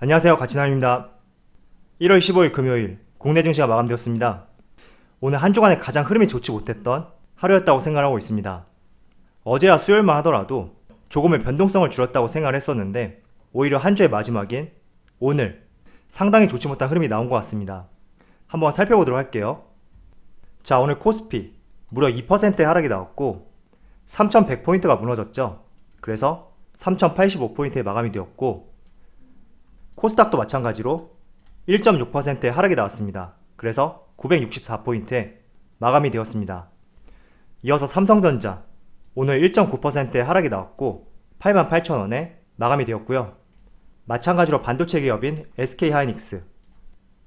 안녕하세요, 가치남입니다. 1월 15일 금요일 국내 증시가 마감되었습니다. 오늘 한 주간에 가장 흐름이 좋지 못했던 하루였다고 생각하고 있습니다. 어제와 수요일만 하더라도 조금의 변동성을 줄였다고 생각을 했었는데 오히려 한 주의 마지막인 오늘 상당히 좋지 못한 흐름이 나온 것 같습니다. 한번 살펴보도록 할게요. 자, 오늘 코스피 무려 2%의 하락이 나왔고 3100포인트가 무너졌죠. 그래서 3085포인트에 마감이 되었고 코스닥도 마찬가지로 1.6%의 하락이 나왔습니다. 그래서 964포인트에 마감이 되었습니다. 이어서 삼성전자 오늘 1.9%의 하락이 나왔고 88,000원에 마감이 되었고요. 마찬가지로 반도체 기업인 SK하이닉스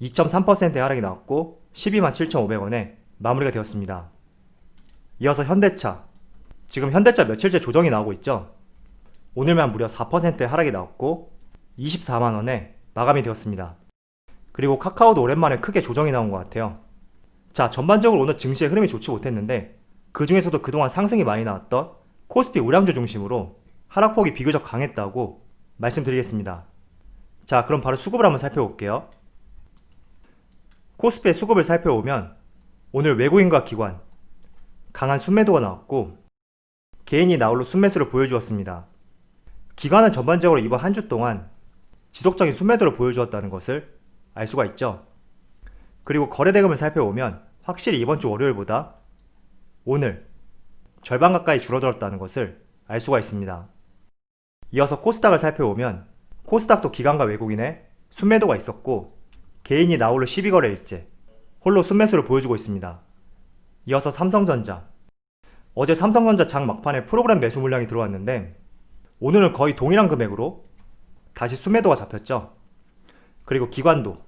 2.3%의 하락이 나왔고 127,500원에 마무리가 되었습니다. 이어서 현대차, 지금 현대차 며칠째 조정이 나오고 있죠. 오늘만 무려 4%의 하락이 나왔고 24만원에 마감이 되었습니다. 그리고 카카오도 오랜만에 크게 조정이 나온 것 같아요. 자, 전반적으로 오늘 증시의 흐름이 좋지 못했는데 그 중에서도 그동안 상승이 많이 나왔던 코스피 우량주 중심으로 하락폭이 비교적 강했다고 말씀드리겠습니다. 자, 그럼 바로 수급을 한번 살펴볼게요. 코스피의 수급을 살펴보면 오늘 외국인과 기관 강한 순매도가 나왔고 개인이 나홀로 순매수를 보여주었습니다. 기관은 전반적으로 이번 한 주 동안 지속적인 순매도를 보여주었다는 것을 알 수가 있죠. 그리고 거래대금을 살펴보면 확실히 이번 주 월요일보다 오늘 절반 가까이 줄어들었다는 것을 알 수가 있습니다. 이어서 코스닥을 살펴보면 코스닥도 기관과 외국인의 순매도가 있었고 개인이 나홀로 12거래일째 홀로 순매수를 보여주고 있습니다. 이어서 삼성전자, 어제 삼성전자 장 막판에 프로그램 매수 물량이 들어왔는데 오늘은 거의 동일한 금액으로 다시 순매도가 잡혔죠. 그리고 기관도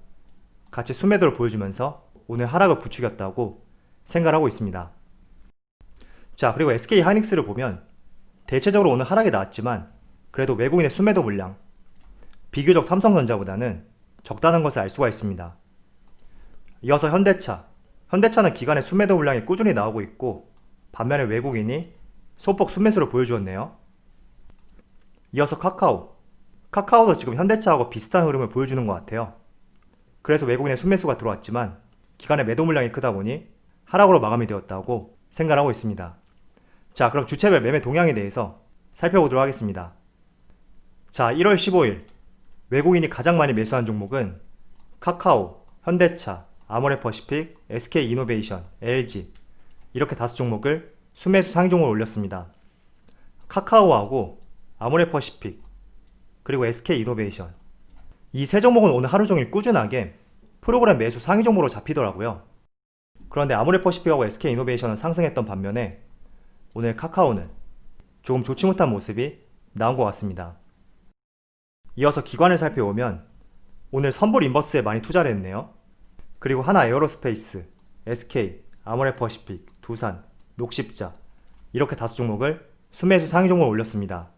같이 순매도를 보여주면서 오늘 하락을 부추겼다고 생각하고 있습니다. 자, 그리고 SK하이닉스를 보면 대체적으로 오늘 하락이 나왔지만 그래도 외국인의 순매도 물량 비교적 삼성전자보다는 적다는 것을 알 수가 있습니다. 이어서 현대차는 기관의 순매도 물량이 꾸준히 나오고 있고 반면에 외국인이 소폭 순매수를 보여주었네요. 이어서 카카오도 지금 현대차하고 비슷한 흐름을 보여주는 것 같아요. 그래서 외국인의 순매수가 들어왔지만 기관의 매도 물량이 크다 보니 하락으로 마감이 되었다고 생각하고 있습니다. 자, 그럼 주체별 매매 동향에 대해서 살펴보도록 하겠습니다. 자, 1월 15일 외국인이 가장 많이 매수한 종목은 카카오, 현대차, 아모레퍼시픽, SK이노베이션, LG 이렇게 5종목을 순매수 상위종으로 올렸습니다. 카카오하고 아모레퍼시픽 그리고 SK이노베이션 이 세 종목은 오늘 하루 종일 꾸준하게 프로그램 매수 상위 종목으로 잡히더라고요. 그런데 아모레퍼시픽하고 SK이노베이션은 상승했던 반면에 오늘 카카오는 조금 좋지 못한 모습이 나온 것 같습니다. 이어서 기관을 살펴보면 오늘 선불 인버스에 많이 투자를 했네요. 그리고 하나 에어로스페이스, SK, 아모레퍼시픽, 두산, 녹십자 이렇게 5종목을 순매수 상위 종목으로 올렸습니다.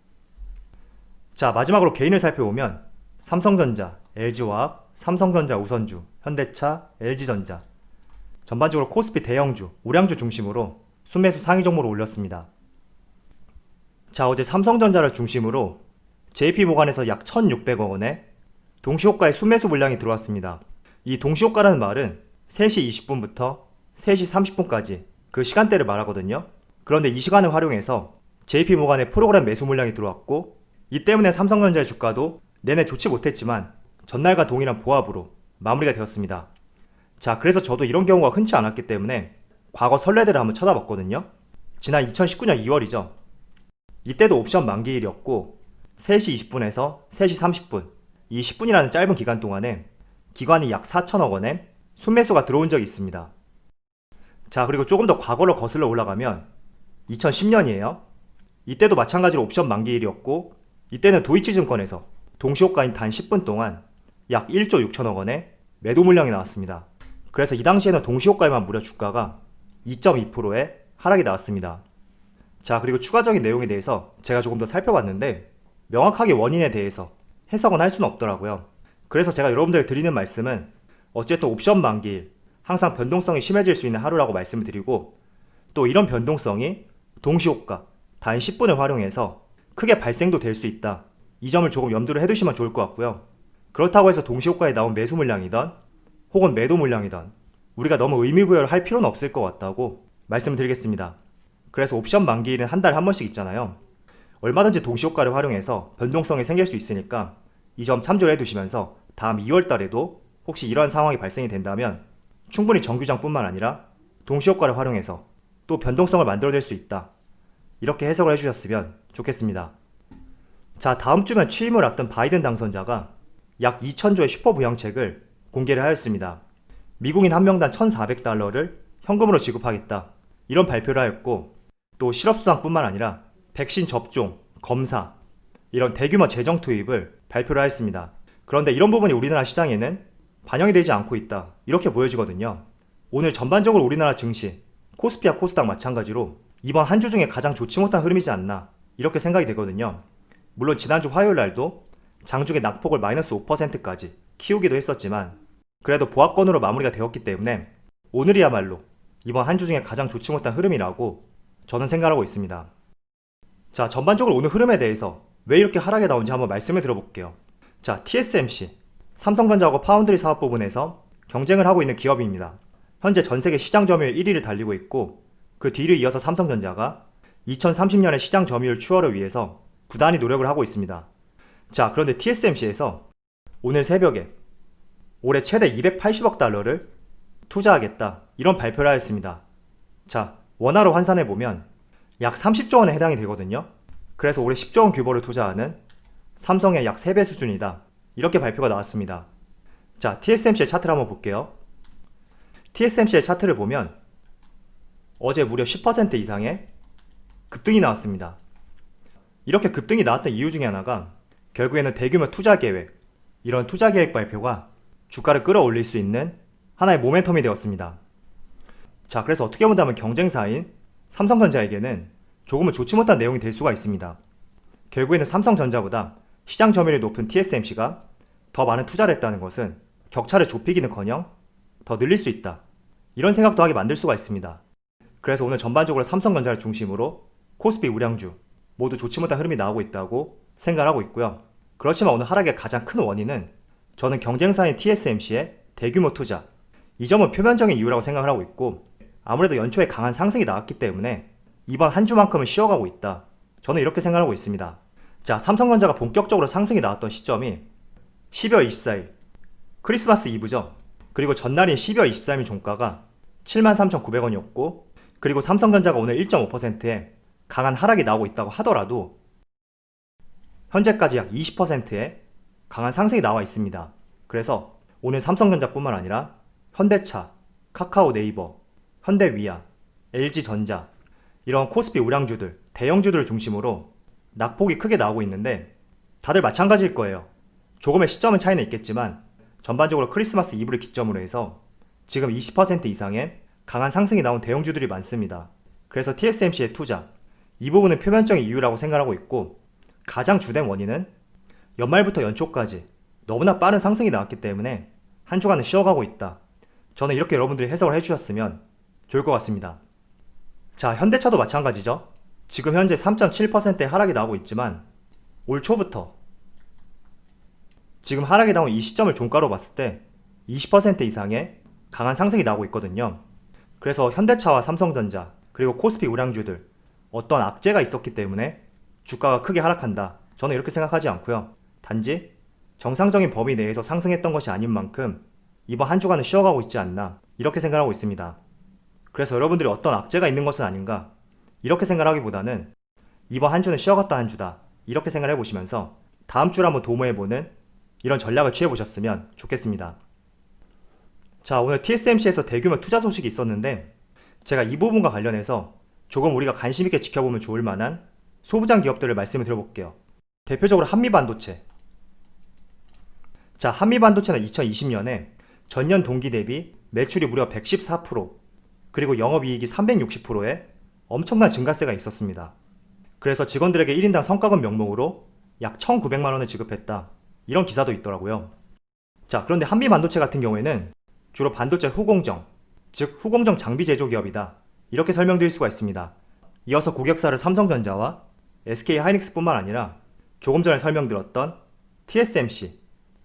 자, 마지막으로 개인을 살펴보면 삼성전자, LG화학, 삼성전자 우선주, 현대차, LG전자 전반적으로 코스피 대형주, 우량주 중심으로 순매수 상위 종목으로 올렸습니다. 자, 어제 삼성전자를 중심으로 JP모간에서 약 1,600억 원의 동시호가의 순매수 물량이 들어왔습니다. 이 동시호가라는 말은 3시 20분부터 3시 30분까지 그 시간대를 말하거든요. 그런데 이 시간을 활용해서 JP모간의 프로그램 매수 물량이 들어왔고 이 때문에 삼성전자의 주가도 내내 좋지 못했지만 전날과 동일한 보합으로 마무리가 되었습니다. 자, 그래서 저도 이런 경우가 흔치 않았기 때문에 과거 선례들을 한번 찾아봤거든요. 지난 2019년 2월이죠. 이때도 옵션 만기일이었고 3시 20분에서 3시 30분 이 10분이라는 짧은 기간 동안에 기관이 약 4천억 원의 순매수가 들어온 적이 있습니다. 자, 그리고 조금 더 과거로 거슬러 올라가면 2010년이에요. 이때도 마찬가지로 옵션 만기일이었고 이때는 도이치증권에서 동시호가인 단 10분 동안 약 1조 6천억 원의 매도 물량이 나왔습니다. 그래서 이 당시에는 동시호가에만 무려 주가가 2.2%의 하락이 나왔습니다. 자, 그리고 추가적인 내용에 대해서 제가 조금 더 살펴봤는데 명확하게 원인에 대해서 해석은 할 수는 없더라고요. 그래서 제가 여러분들에게 드리는 말씀은 어쨌든 옵션 만기일 항상 변동성이 심해질 수 있는 하루라고 말씀을 드리고 또 이런 변동성이 동시호가 단 10분을 활용해서 크게 발생도 될 수 있다. 이 점을 조금 염두를 해두시면 좋을 것 같고요. 그렇다고 해서 동시효과에 나온 매수 물량이던 혹은 매도 물량이던 우리가 너무 의미부여를 할 필요는 없을 것 같다고 말씀드리겠습니다. 그래서 옵션 만기일은 한 달에 한 번씩 있잖아요. 얼마든지 동시효과를 활용해서 변동성이 생길 수 있으니까 이 점 참조를 해두시면서 다음 2월달에도 혹시 이러한 상황이 발생이 된다면 충분히 정규장뿐만 아니라 동시효과를 활용해서 또 변동성을 만들어낼 수 있다. 이렇게 해석을 해주셨으면 좋겠습니다. 자, 다음 주면 취임을 앞둔 바이든 당선자가 약 2,000조의 슈퍼부양책을 공개를 하였습니다. 미국인 한 명당 1,400달러를 현금으로 지급하겠다. 이런 발표를 하였고 또 실업수당뿐만 아니라 백신 접종, 검사 이런 대규모 재정 투입을 발표를 하였습니다. 그런데 이런 부분이 우리나라 시장에는 반영이 되지 않고 있다. 이렇게 보여지거든요. 오늘 전반적으로 우리나라 증시, 코스피와 코스닥 마찬가지로 이번 한 주 중에 가장 좋지 못한 흐름이지 않나 이렇게 생각이 되거든요. 물론 지난주 화요일 날도 장중에 낙폭을 마이너스 5%까지 키우기도 했었지만 그래도 보합권으로 마무리가 되었기 때문에 오늘이야말로 이번 한 주 중에 가장 좋지 못한 흐름이라고 저는 생각하고 있습니다. 자, 전반적으로 오늘 흐름에 대해서 왜 이렇게 하락이 나온지 한번 말씀을 드려볼게요. 자, TSMC, 삼성전자하고 파운드리 사업 부분에서 경쟁을 하고 있는 기업입니다. 현재 전세계 시장 점유율 1위를 달리고 있고 그 뒤를 이어서 삼성전자가 2030년의 시장 점유율 추월을 위해서 부단히 노력을 하고 있습니다. 자, 그런데 TSMC에서 오늘 새벽에 올해 최대 280억 달러를 투자하겠다 이런 발표를 하였습니다. 자, 원화로 환산해보면 약 30조 원에 해당이 되거든요. 그래서 올해 10조 원 규모를 투자하는 삼성의 약 3배 수준이다. 이렇게 발표가 나왔습니다. 자, TSMC의 차트를 한번 볼게요. TSMC의 차트를 보면 어제 무려 10% 이상의 급등이 나왔습니다. 이렇게 급등이 나왔던 이유 중에 하나가 결국에는 대규모 투자 계획, 이런 투자 계획 발표가 주가를 끌어올릴 수 있는 하나의 모멘텀이 되었습니다. 자, 그래서 어떻게 본다면 경쟁사인 삼성전자에게는 조금은 좋지 못한 내용이 될 수가 있습니다. 결국에는 삼성전자보다 시장 점유율이 높은 TSMC가 더 많은 투자를 했다는 것은 격차를 좁히기는커녕 더 늘릴 수 있다. 이런 생각도 하게 만들 수가 있습니다. 그래서 오늘 전반적으로 삼성전자를 중심으로 코스피 우량주 모두 좋지 못한 흐름이 나오고 있다고 생각하고 있고요. 그렇지만 오늘 하락의 가장 큰 원인은 저는 경쟁사인 TSMC의 대규모 투자, 이 점은 표면적인 이유라고 생각을 하고 있고 아무래도 연초에 강한 상승이 나왔기 때문에 이번 한 주만큼은 쉬어가고 있다. 저는 이렇게 생각하고 있습니다. 자, 삼성전자가 본격적으로 상승이 나왔던 시점이 12월 24일 크리스마스 이브죠. 그리고 전날인 12월 23일 종가가 73,900원이었고 그리고 삼성전자가 오늘 1.5%의 강한 하락이 나오고 있다고 하더라도 현재까지 약 20%의 강한 상승이 나와 있습니다. 그래서 오늘 삼성전자뿐만 아니라 현대차, 카카오 네이버, 현대위아, LG전자 이런 코스피 우량주들, 대형주들을 중심으로 낙폭이 크게 나오고 있는데 다들 마찬가지일 거예요. 조금의 시점은 차이는 있겠지만 전반적으로 크리스마스 이브를 기점으로 해서 지금 20% 이상의 강한 상승이 나온 대형주들이 많습니다. 그래서 TSMC의 투자, 이 부분은 표면적인 이유라고 생각하고 있고 가장 주된 원인은 연말부터 연초까지 너무나 빠른 상승이 나왔기 때문에 한 주간은 쉬어가고 있다. 저는 이렇게 여러분들이 해석을 해주셨으면 좋을 것 같습니다. 자, 현대차도 마찬가지죠. 지금 현재 3.7%의 하락이 나오고 있지만 올 초부터 지금 하락이 나온 이 시점을 종가로 봤을 때 20% 이상의 강한 상승이 나오고 있거든요. 그래서 현대차와 삼성전자 그리고 코스피 우량주들 어떤 악재가 있었기 때문에 주가가 크게 하락한다. 저는 이렇게 생각하지 않고요. 단지 정상적인 범위 내에서 상승했던 것이 아닌 만큼 이번 한 주간은 쉬어가고 있지 않나 이렇게 생각하고 있습니다. 그래서 여러분들이 어떤 악재가 있는 것은 아닌가 이렇게 생각하기보다는 이번 한 주는 쉬어갔다 한 주다 이렇게 생각해 보시면서 다음 주를 한번 도모해보는 이런 전략을 취해보셨으면 좋겠습니다. 자, 오늘 TSMC에서 대규모 투자 소식이 있었는데 제가 이 부분과 관련해서 조금 우리가 관심 있게 지켜보면 좋을 만한 소부장 기업들을 말씀을 드려볼게요. 대표적으로 한미반도체. 자, 한미반도체는 2020년에 전년 동기 대비 매출이 무려 114%, 그리고 영업이익이 360%의 엄청난 증가세가 있었습니다. 그래서 직원들에게 1인당 성과급 명목으로 약 1,900만 원을 지급했다. 이런 기사도 있더라고요. 자, 그런데 한미반도체 같은 경우에는 주로 반도체 후공정, 즉 후공정 장비 제조 기업이다. 이렇게 설명드릴 수가 있습니다. 이어서 고객사를 삼성전자와 SK 하이닉스뿐만 아니라 조금 전에 설명드렸던 TSMC,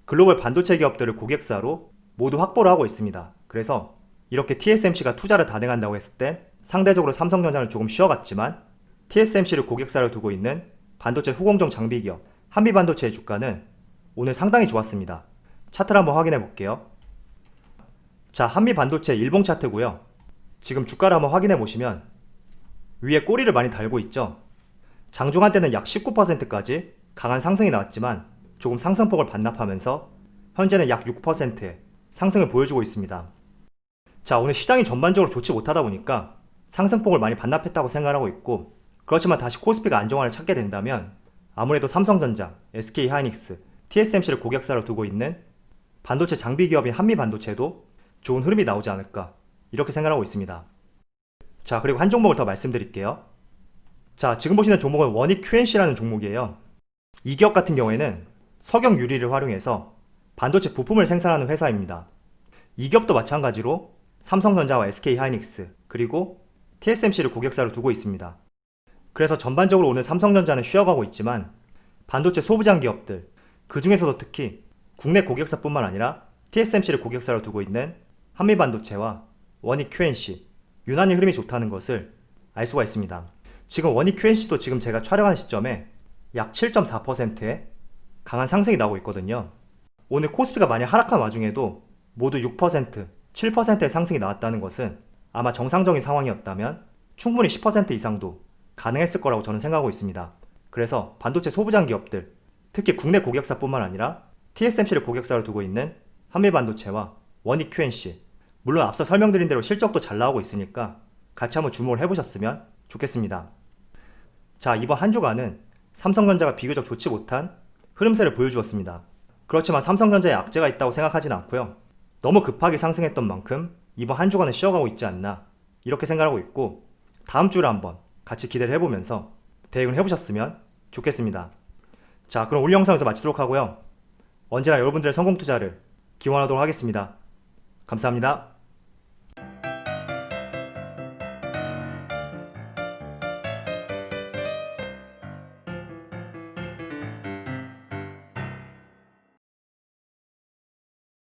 글로벌 반도체 기업들을 고객사로 모두 확보를 하고 있습니다. 그래서 이렇게 TSMC가 투자를 단행한다고 했을 때 상대적으로 삼성전자는 조금 쉬어갔지만 TSMC를 고객사로 두고 있는 반도체 후공정 장비 기업 한미반도체의 주가는 오늘 상당히 좋았습니다. 차트를 한번 확인해 볼게요. 자, 한미반도체 일봉 차트고요. 지금 주가를 한번 확인해 보시면 위에 꼬리를 많이 달고 있죠. 장중한 때는 약 19%까지 강한 상승이 나왔지만 조금 상승폭을 반납하면서 현재는 약 6%의 상승을 보여주고 있습니다. 자, 오늘 시장이 전반적으로 좋지 못하다 보니까 상승폭을 많이 반납했다고 생각하고 있고, 그렇지만 다시 코스피가 안정화를 찾게 된다면 아무래도 삼성전자, SK하이닉스, TSMC를 고객사로 두고 있는 반도체 장비 기업인 한미반도체도 좋은 흐름이 나오지 않을까 이렇게 생각하고 있습니다. 자, 그리고 한 종목을 더 말씀드릴게요. 자, 지금 보시는 종목은 원익 QNC라는 종목이에요. 이 기업 같은 경우에는 석영 유리를 활용해서 반도체 부품을 생산하는 회사입니다. 이 기업도 마찬가지로 삼성전자와 SK하이닉스 그리고 TSMC를 고객사로 두고 있습니다. 그래서 전반적으로 오늘 삼성전자는 쉬어가고 있지만 반도체 소부장 기업들, 그 중에서도 특히 국내 고객사뿐만 아니라 TSMC를 고객사로 두고 있는 한미반도체와 원익 QNC 유난히 흐름이 좋다는 것을 알 수가 있습니다. 지금 원익 QNC도 지금 제가 촬영하는 시점에 약 7.4%의 강한 상승이 나오고 있거든요. 오늘 코스피가 많이 하락한 와중에도 모두 6%, 7%의 상승이 나왔다는 것은 아마 정상적인 상황이었다면 충분히 10% 이상도 가능했을 거라고 저는 생각하고 있습니다. 그래서 반도체 소부장 기업들, 특히 국내 고객사뿐만 아니라 TSMC를 고객사로 두고 있는 한미반도체와 원익 QNC, 물론 앞서 설명드린 대로 실적도 잘 나오고 있으니까 같이 한번 주목을 해보셨으면 좋겠습니다. 자, 이번 한 주간은 삼성전자가 비교적 좋지 못한 흐름세를 보여주었습니다. 그렇지만 삼성전자에 악재가 있다고 생각하지는 않고요. 너무 급하게 상승했던 만큼 이번 한 주간은 쉬어가고 있지 않나 이렇게 생각하고 있고, 다음 주를 한번 같이 기대를 해보면서 대응을 해보셨으면 좋겠습니다. 자, 그럼 오늘 영상에서 마치도록 하고요. 언제나 여러분들의 성공 투자를 기원하도록 하겠습니다. 감사합니다.